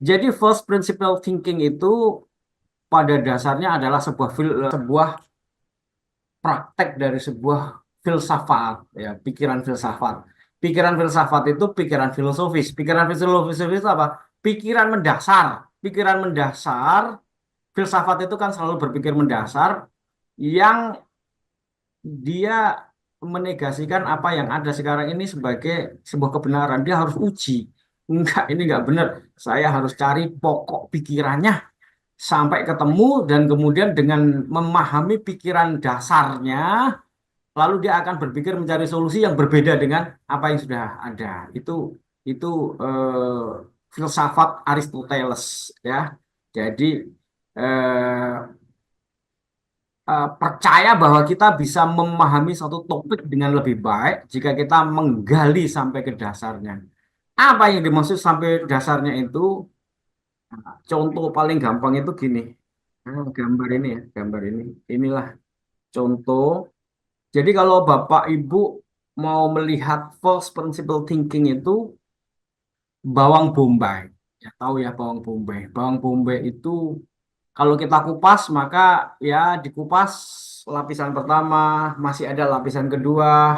Jadi first principle thinking itu pada dasarnya adalah sebuah praktek dari sebuah filsafat, ya, pikiran filsafat. Pikiran filsafat itu pikiran filosofis. Pikiran filosofis itu apa? Pikiran mendasar. Pikiran mendasar, filsafat itu kan selalu berpikir mendasar yang dia menegasikan apa yang ada sekarang ini sebagai sebuah kebenaran. Dia harus uji. Enggak, ini enggak benar. Saya harus cari pokok pikirannya sampai ketemu dan kemudian dengan memahami pikiran dasarnya, lalu dia akan berpikir mencari solusi yang berbeda dengan apa yang sudah ada. Itu filsafat Aristoteles, ya. Jadi eh, percaya bahwa kita bisa memahami satu topik dengan lebih baik jika kita menggali sampai ke dasarnya. Apa yang dimaksud sampai dasarnya itu? Contoh paling gampang itu gini. Gambar ini ya, gambar ini. Inilah contoh. Jadi kalau Bapak Ibu mau melihat false principle thinking itu bawang bombay. Ya tahu ya bawang bombay. Bawang bombay itu kalau kita kupas maka ya dikupas lapisan pertama, masih ada lapisan kedua,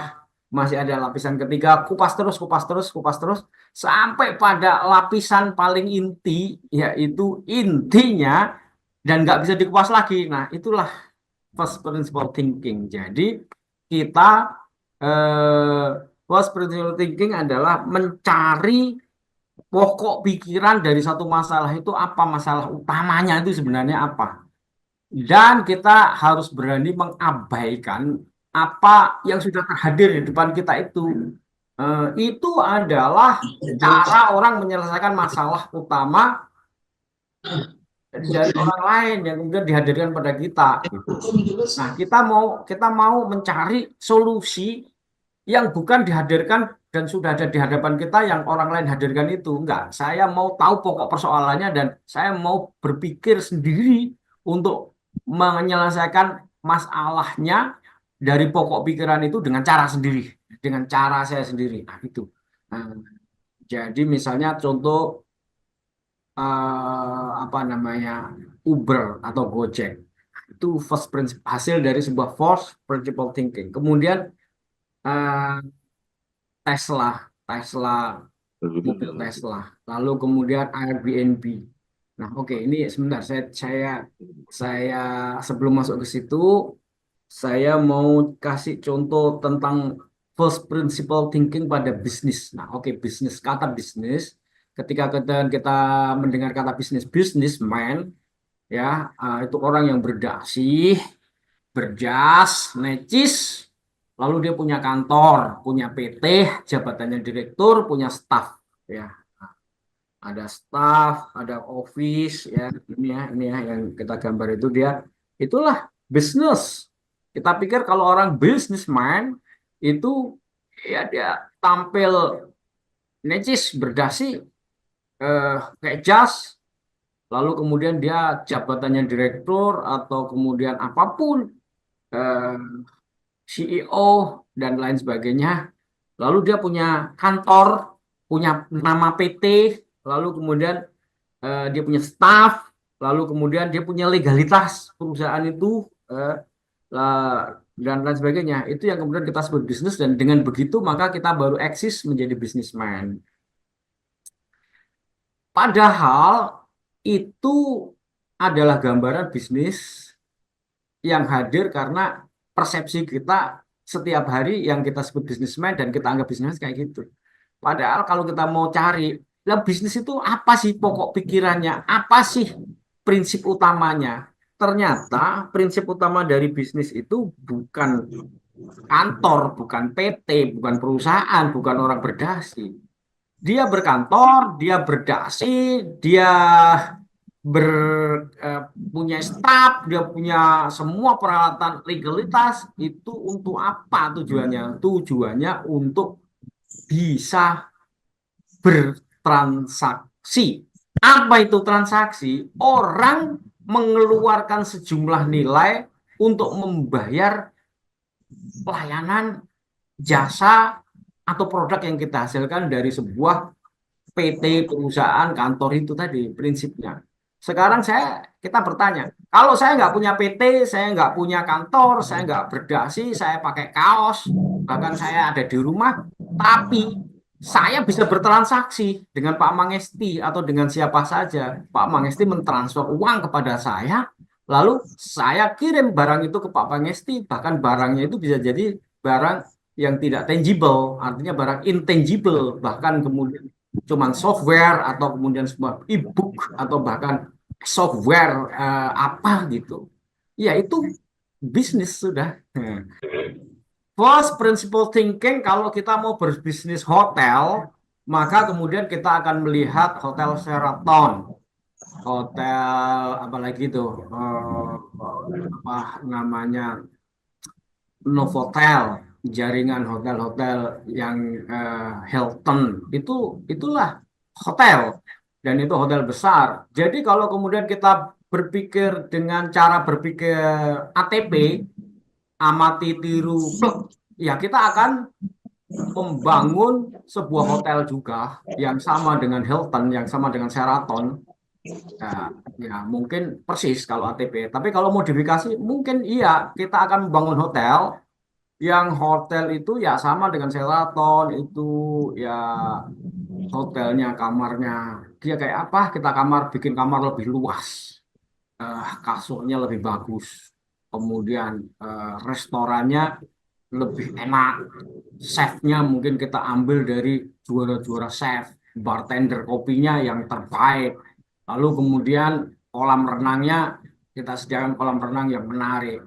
masih ada lapisan ketiga, kupas terus, kupas terus, kupas terus sampai pada lapisan paling inti yaitu intinya dan nggak bisa dikupas lagi. Nah, itulah first principle thinking. Jadi kita eh, first principle thinking adalah mencari pokok pikiran dari satu masalah itu apa, masalah utamanya itu sebenarnya apa. Dan kita harus berani mengabaikan apa yang sudah terhadir di depan kita itu. Itu adalah cara orang menyelesaikan masalah utama dari orang lain yang kemudian dihadirkan pada kita gitu. Nah, kita mau mencari solusi yang bukan dihadirkan dan sudah ada di hadapan kita yang orang lain hadirkan itu. Enggak, saya mau tahu pokok persoalannya dan saya mau berpikir sendiri untuk menyelesaikan masalahnya dari pokok pikiran itu dengan cara sendiri, dengan cara saya sendiri. Nah, itu. Nah, jadi misalnya contoh apa namanya Uber atau Gojek itu hasil dari sebuah first principle thinking. Kemudian eh, Tesla, Tesla, mobil Tesla. Lalu kemudian Airbnb. Nah, oke, ini sebentar saya sebelum masuk ke situ, saya mau kasih contoh tentang first principle thinking pada bisnis. Nah, oke, bisnis, kata bisnis. Ketika kita mendengar kata bisnis, businessman, ya, itu orang yang berdasi, berjas, necis, lalu dia punya kantor, punya PT, jabatannya direktur, punya staff, ya. Ada staff, ada office, ya, ini ya yang kita gambar itu dia, itulah bisnis. Kita pikir kalau orang businessman itu ya dia tampil necis, berdasi, kayak jas, lalu kemudian dia jabatannya direktur atau kemudian apapun, eh, CEO dan lain sebagainya. Lalu dia punya kantor, punya nama PT, lalu kemudian dia punya staff, lalu kemudian dia punya legalitas perusahaan itu, eh, dan lain sebagainya. Itu yang kemudian kita sebut bisnis dan dengan begitu maka kita baru eksis menjadi bisnismen. Padahal itu adalah gambaran bisnis yang hadir karena persepsi kita setiap hari yang kita sebut bisnismen dan kita anggap bisnis kayak gitu. Padahal kalau kita mau cari, lah bisnis itu apa sih pokok pikirannya? Apa sih prinsip utamanya? Ternyata prinsip utama dari bisnis itu bukan kantor, bukan PT, bukan perusahaan, bukan orang berdasi. Dia berkantor, dia berdasi, dia ber, eh, punya staf, dia punya semua peralatan legalitas. Itu untuk apa tujuannya? Tujuannya untuk bisa bertransaksi. Apa itu transaksi? Orang mengeluarkan sejumlah nilai untuk membayar pelayanan, jasa, atau produk yang kita hasilkan dari sebuah PT, perusahaan, kantor itu tadi prinsipnya. Sekarang kita bertanya, kalau saya nggak punya PT, saya nggak punya kantor, saya nggak berdasi, saya pakai kaos, bahkan saya ada di rumah, tapi saya bisa bertransaksi dengan Pak Mangesti atau dengan siapa saja. Pak Mangesti mentransfer uang kepada saya, lalu saya kirim barang itu ke Pak Mangesti, bahkan barangnya itu bisa jadi barang yang tidak tangible, artinya barang intangible, bahkan kemudian cuman software atau kemudian sebuah e-book atau bahkan software apa gitu. Ya itu bisnis sudah. First principle thinking kalau kita mau berbisnis hotel, maka kemudian kita akan melihat hotel Sheraton, hotel apalagi itu apa namanya Novotel, jaringan hotel-hotel yang Hilton itulah hotel dan itu hotel besar. Jadi kalau kemudian kita berpikir dengan cara berpikir ATP, amati tiru plek, ya kita akan membangun sebuah hotel juga yang sama dengan Hilton, yang sama dengan Sheraton. Ya, ya mungkin persis kalau ATP. Tapi kalau modifikasi mungkin iya kita akan membangun hotel yang hotel itu ya sama dengan Sheraton itu ya hotelnya kamarnya dia kayak apa kita bikin kamar lebih luas, kasurnya lebih bagus, kemudian restorannya lebih enak, chefnya mungkin kita ambil dari juara-juara chef, bartender kopinya yang terbaik, lalu kemudian kolam renangnya kita sediakan kolam renang yang menarik,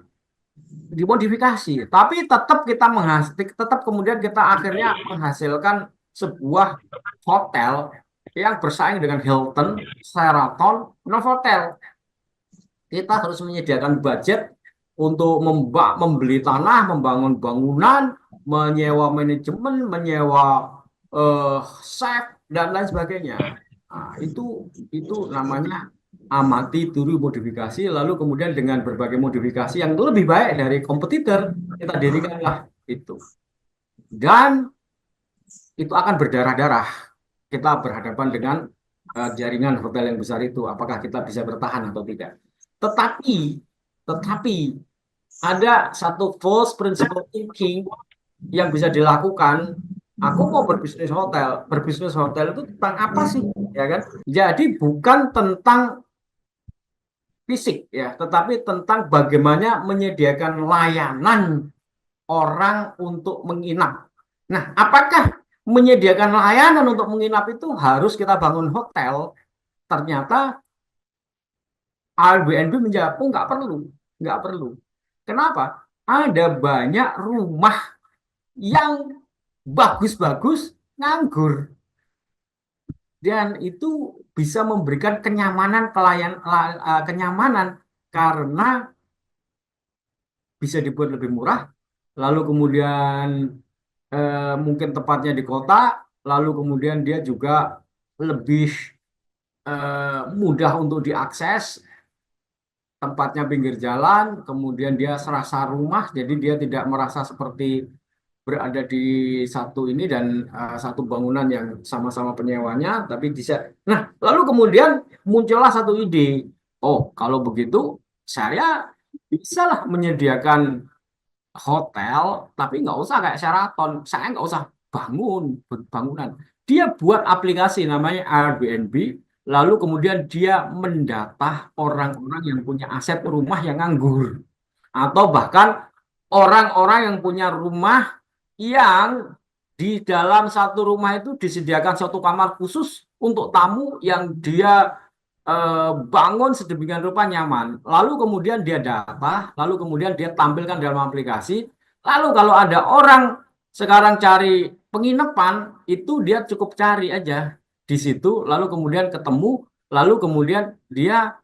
dimodifikasi, tapi tetap kemudian kita akhirnya menghasilkan sebuah hotel yang bersaing dengan Hilton, Sheraton, Novotel. Kita harus menyediakan budget untuk membeli tanah, membangun bangunan, menyewa manajemen, menyewa eh, chef dan lain sebagainya. Nah, itu namanya amati, tiru, modifikasi, lalu kemudian dengan berbagai modifikasi yang lebih baik dari kompetitor, kita dirikanlah itu. Dan itu akan berdarah-darah. Kita berhadapan dengan jaringan hotel yang besar itu, apakah kita bisa bertahan atau tidak. Tetapi, tetapi ada satu false principle thinking yang bisa dilakukan. Aku mau berbisnis hotel. Berbisnis hotel itu tentang apa sih? Ya kan? Jadi bukan tentang fisik ya, tetapi tentang bagaimana menyediakan layanan orang untuk menginap. Nah, apakah menyediakan layanan untuk menginap itu harus kita bangun hotel? Ternyata Airbnb menjawab, oh nggak perlu, nggak perlu. Kenapa? Ada banyak rumah yang bagus-bagus nganggur dan itu bisa memberikan kenyamanan karena bisa dibuat lebih murah, lalu kemudian mungkin tepatnya di kota, lalu kemudian dia juga lebih mudah untuk diakses, tempatnya pinggir jalan, kemudian dia serasa rumah, jadi dia tidak merasa seperti berada di satu ini dan satu bangunan yang sama-sama penyewanya, tapi bisa. Nah, lalu kemudian muncullah satu ide. Oh, kalau begitu saya bisalah menyediakan hotel, tapi nggak usah kayak Sheraton. Saya nggak usah bangunan. Dia buat aplikasi namanya Airbnb, lalu kemudian dia mendata orang-orang yang punya aset rumah yang nganggur. Atau bahkan orang-orang yang punya rumah yang di dalam satu rumah itu disediakan satu kamar khusus untuk tamu yang dia bangun sedemikian rupa nyaman. Lalu kemudian dia data, lalu kemudian dia tampilkan dalam aplikasi. Lalu kalau ada orang sekarang cari penginapan, itu dia cukup cari aja di situ, lalu kemudian ketemu, lalu kemudian dia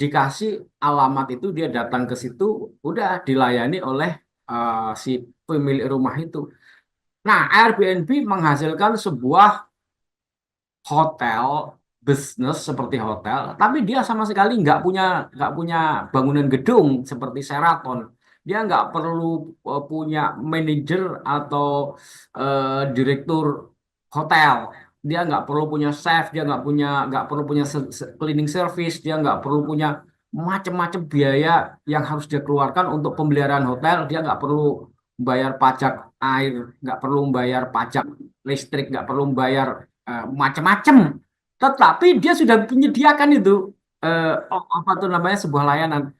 dikasih alamat itu, dia datang ke situ, udah dilayani oleh si pemilik rumah itu. Nah, Airbnb menghasilkan sebuah hotel bisnis seperti hotel, tapi dia sama sekali nggak punya bangunan gedung seperti Sheraton. Dia nggak perlu punya manajer atau direktur hotel. dia nggak perlu punya chef, dia nggak perlu punya cleaning service, dia nggak perlu punya macam-macam biaya yang harus dia keluarkan untuk pemeliharaan hotel. Dia nggak perlu bayar pajak air, nggak perlu bayar pajak listrik, nggak perlu bayar macam-macam. Tetapi dia sudah menyediakan itu apa tuh namanya sebuah layanan.